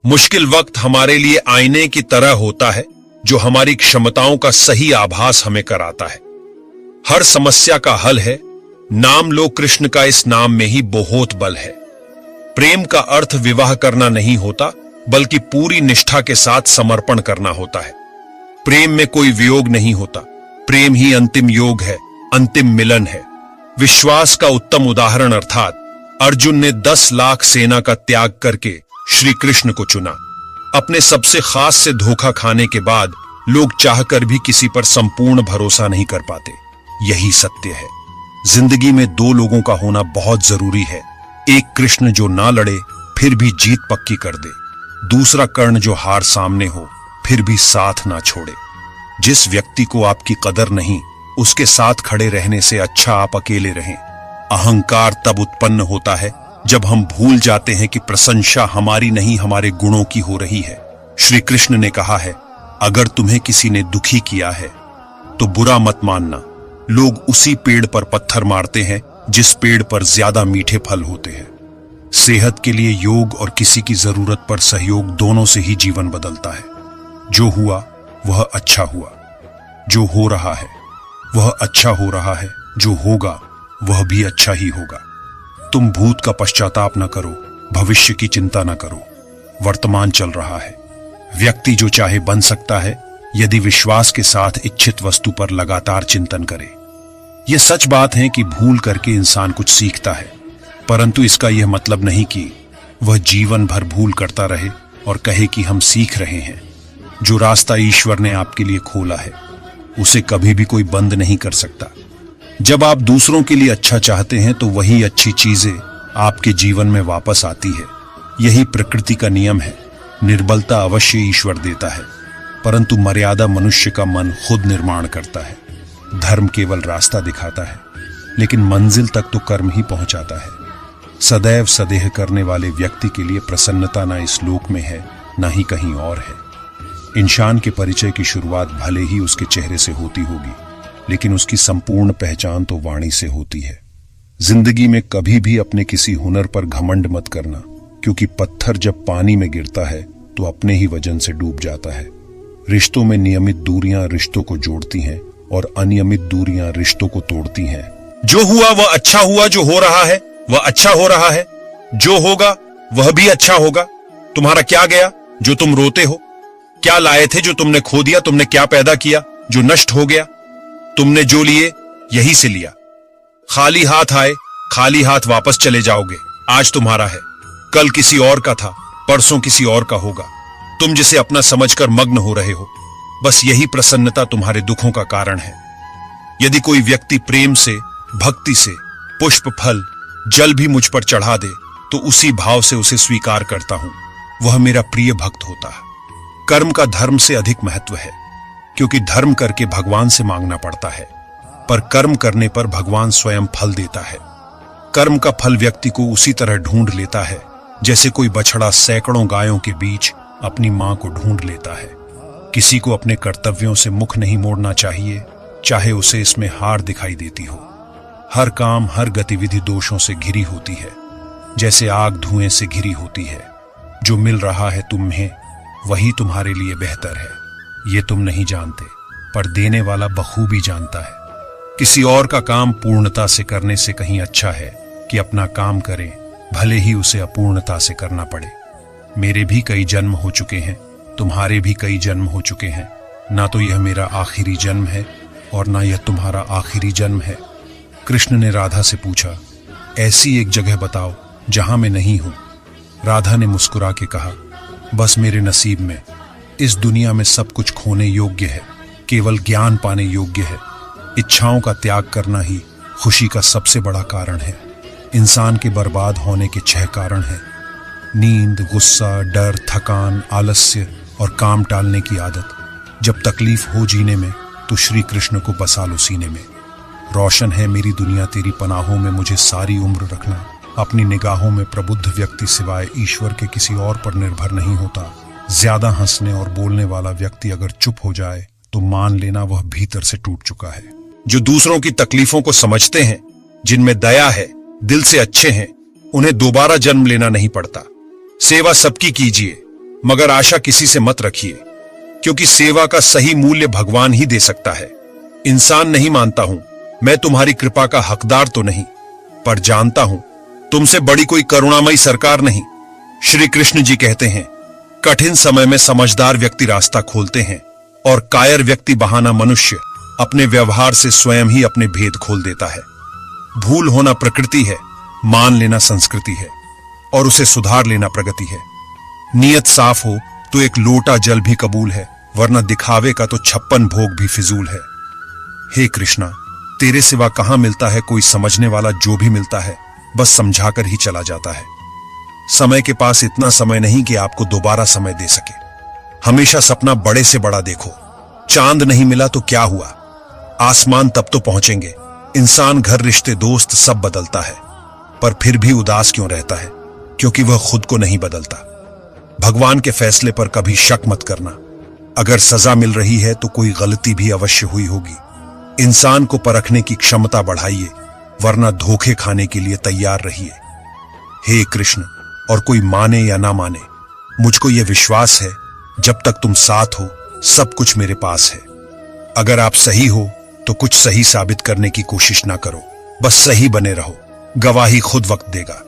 मुश्किल वक्त हमारे लिए आईने की तरह होता है जो हमारी क्षमताओं का सही आभास हमें कराता है। हर समस्या का हल है, नाम लो कृष्ण का, इस नाम में ही बहुत बल है। प्रेम का अर्थ विवाह करना नहीं होता, बल्कि पूरी निष्ठा के साथ समर्पण करना होता है। प्रेम में कोई वियोग नहीं होता, प्रेम ही अंतिम योग है, अंतिम मिलन है। विश्वास का उत्तम उदाहरण अर्थात अर्जुन ने 10 लाख सेना का त्याग करके श्री कृष्ण को चुना। अपने सबसे खास से धोखा खाने के बाद लोग चाहकर भी किसी पर संपूर्ण भरोसा नहीं कर पाते। यही सत्य है। जिंदगी में 2 लोगों का होना बहुत जरूरी है। एक कृष्ण जो ना लड़े फिर भी जीत पक्की कर दे, दूसरा कर्ण जो हार सामने हो फिर भी साथ ना छोड़े। जिस व्यक्ति को आपकी कदर नहीं, उसके साथ खड़े रहने से अच्छा आप अकेले रहें। अहंकार तब उत्पन्न होता है जब हम भूल जाते हैं कि प्रशंसा हमारी नहीं, हमारे गुणों की हो रही है। श्री कृष्ण ने कहा है, अगर तुम्हें किसी ने दुखी किया है तो बुरा मत मानना। लोग उसी पेड़ पर पत्थर मारते हैं जिस पेड़ पर ज्यादा मीठे फल होते हैं। सेहत के लिए योग और किसी की जरूरत पर सहयोग, दोनों से ही जीवन बदलता है। जो हुआ वह अच्छा हुआ, जो हो रहा है वह अच्छा हो रहा है, जो होगा वह भी अच्छा ही होगा। तुम भूत का पश्चाताप न करो, भविष्य की चिंता न करो। वर्तमान चल रहा है। व्यक्ति जो चाहे बन सकता है यदि विश्वास के साथ इच्छित वस्तु पर लगातार चिंतन करे। यह सच बात है कि भूल करके इंसान कुछ सीखता है, परंतु इसका यह मतलब नहीं कि वह जीवन भर भूल करता रहे और कहे कि हम सीख रहे हैं। जो रास्ता ईश्वर ने आपके लिए खोला है उसे कभी भी कोई बंद नहीं कर सकता। जब आप दूसरों के लिए अच्छा चाहते हैं तो वही अच्छी चीजें आपके जीवन में वापस आती है। यही प्रकृति का नियम है। निर्बलता अवश्य ईश्वर देता है, परंतु मर्यादा मनुष्य का मन खुद निर्माण करता है। धर्म केवल रास्ता दिखाता है, लेकिन मंजिल तक तो कर्म ही पहुंचाता है। सदैव सदेह करने वाले व्यक्ति के लिए प्रसन्नता ना इस लोक में है, ना ही कहीं और है। इंसान के परिचय की शुरुआत भले ही उसके चेहरे से होती होगी, लेकिन उसकी संपूर्ण पहचान तो वाणी से होती है। जिंदगी में कभी भी अपने किसी हुनर पर घमंड मत करना, क्योंकि पत्थर जब पानी में गिरता है तो अपने ही वजन से डूब जाता है। रिश्तों में नियमित दूरियां रिश्तों को जोड़ती हैं और अनियमित दूरियां रिश्तों को तोड़ती हैं। जो हुआ वह अच्छा हुआ, जो हो रहा है वह अच्छा हो रहा है, जो होगा वह भी अच्छा होगा। तुम्हारा क्या गया जो तुम रोते हो? क्या लाए थे जो तुमने खो दिया? तुमने क्या पैदा किया जो नष्ट हो गया? तुमने जो लिए यही से लिया। खाली हाथ आए, खाली हाथ वापस चले जाओगे। आज तुम्हारा है, कल किसी और का था, परसों किसी और का होगा। तुम जिसे अपना समझकर मग्न हो रहे हो, बस यही प्रसन्नता तुम्हारे दुखों का कारण है। यदि कोई व्यक्ति प्रेम से, भक्ति से पुष्प, फल, जल भी मुझ पर चढ़ा दे तो उसी भाव से उसे स्वीकार करता हूं। वह मेरा प्रिय भक्त होता है। कर्म का धर्म से अधिक महत्व है, क्योंकि धर्म करके भगवान से मांगना पड़ता है, पर कर्म करने पर भगवान स्वयं फल देता है। कर्म का फल व्यक्ति को उसी तरह ढूंढ लेता है जैसे कोई बछड़ा सैकड़ों गायों के बीच अपनी मां को ढूंढ लेता है। किसी को अपने कर्तव्यों से मुख नहीं मोड़ना चाहिए, चाहे उसे इसमें हार दिखाई देती हो। हर काम, हर गतिविधि दोषों से घिरी होती है, जैसे आग धुएं से घिरी होती है। जो मिल रहा है तुम्हें वही तुम्हारे लिए बेहतर है। ये तुम नहीं जानते, पर देने वाला बखूबी जानता है। किसी और का काम पूर्णता से करने से कहीं अच्छा है कि अपना काम करें, भले ही उसे अपूर्णता से करना पड़े। मेरे भी कई जन्म हो चुके हैं, तुम्हारे भी कई जन्म हो चुके हैं। ना तो यह मेरा आखिरी जन्म है और ना यह तुम्हारा आखिरी जन्म है। कृष्ण ने राधा से पूछा, ऐसी एक जगह बताओ जहां मैं नहीं हूं। राधा ने मुस्कुरा के कहा, बस मेरे नसीब में। इस दुनिया में सब कुछ खोने योग्य है, केवल ज्ञान पाने योग्य है। इच्छाओं का त्याग करना ही खुशी का सबसे बड़ा कारण है। इंसान के बर्बाद होने के 6 कारण हैं: नींद, गुस्सा, डर, थकान, आलस्य और काम टालने की आदत। जब तकलीफ हो जीने में तो श्री कृष्ण को बसा लो सीने में। रोशन है मेरी दुनिया तेरी पनाहों में, मुझे सारी उम्र रखना अपनी निगाहों में। प्रबुद्ध व्यक्ति सिवाय ईश्वर के किसी और पर निर्भर नहीं होता। ज्यादा हंसने और बोलने वाला व्यक्ति अगर चुप हो जाए तो मान लेना वह भीतर से टूट चुका है। जो दूसरों की तकलीफों को समझते हैं, जिनमें दया है, दिल से अच्छे हैं, उन्हें दोबारा जन्म लेना नहीं पड़ता। सेवा सबकी कीजिए, मगर आशा किसी से मत रखिए, क्योंकि सेवा का सही मूल्य भगवान ही दे सकता है। इंसान नहीं मानता हूं, मैं तुम्हारी कृपा का हकदार तो नहीं, पर जानता हूं तुमसे बड़ी कोई करुणामयी सरकार नहीं। श्री कृष्ण जी कहते हैं, कठिन समय में समझदार व्यक्ति रास्ता खोलते हैं और कायर व्यक्ति बहाना मनुष्य अपने व्यवहार से स्वयं ही अपने भेद खोल देता है। भूल होना प्रकृति है, मान लेना संस्कृति है और उसे सुधार लेना प्रगति है। नियत साफ हो तो एक लोटा जल भी कबूल है, वरना दिखावे का तो 56 भोग भी फिजूल है। हे कृष्णा, तेरे सिवा कहां मिलता है कोई समझने वाला, जो भी मिलता है बस समझाकर ही चला जाता है। समय के पास इतना समय नहीं कि आपको दोबारा समय दे सके। हमेशा सपना बड़े से बड़ा देखो। चांद नहीं मिला तो क्या हुआ, आसमान तब तो पहुंचेंगे। इंसान, घर, रिश्ते, दोस्त सब बदलता है, पर फिर भी उदास क्यों रहता है? क्योंकि वह खुद को नहीं बदलता। भगवान के फैसले पर कभी शक मत करना। अगर सजा मिल रही है तो कोई गलती भी अवश्य हुई होगी। इंसान को परखने की क्षमता बढ़ाइए, वरना धोखे खाने के लिए तैयार रहिए। हे कृष्ण, और कोई माने या ना माने, मुझको यह विश्वास है जब तक तुम साथ हो सब कुछ मेरे पास है। अगर आप सही हो तो कुछ सही साबित करने की कोशिश ना करो, बस सही बने रहो। गवाही खुद वक्त देगा।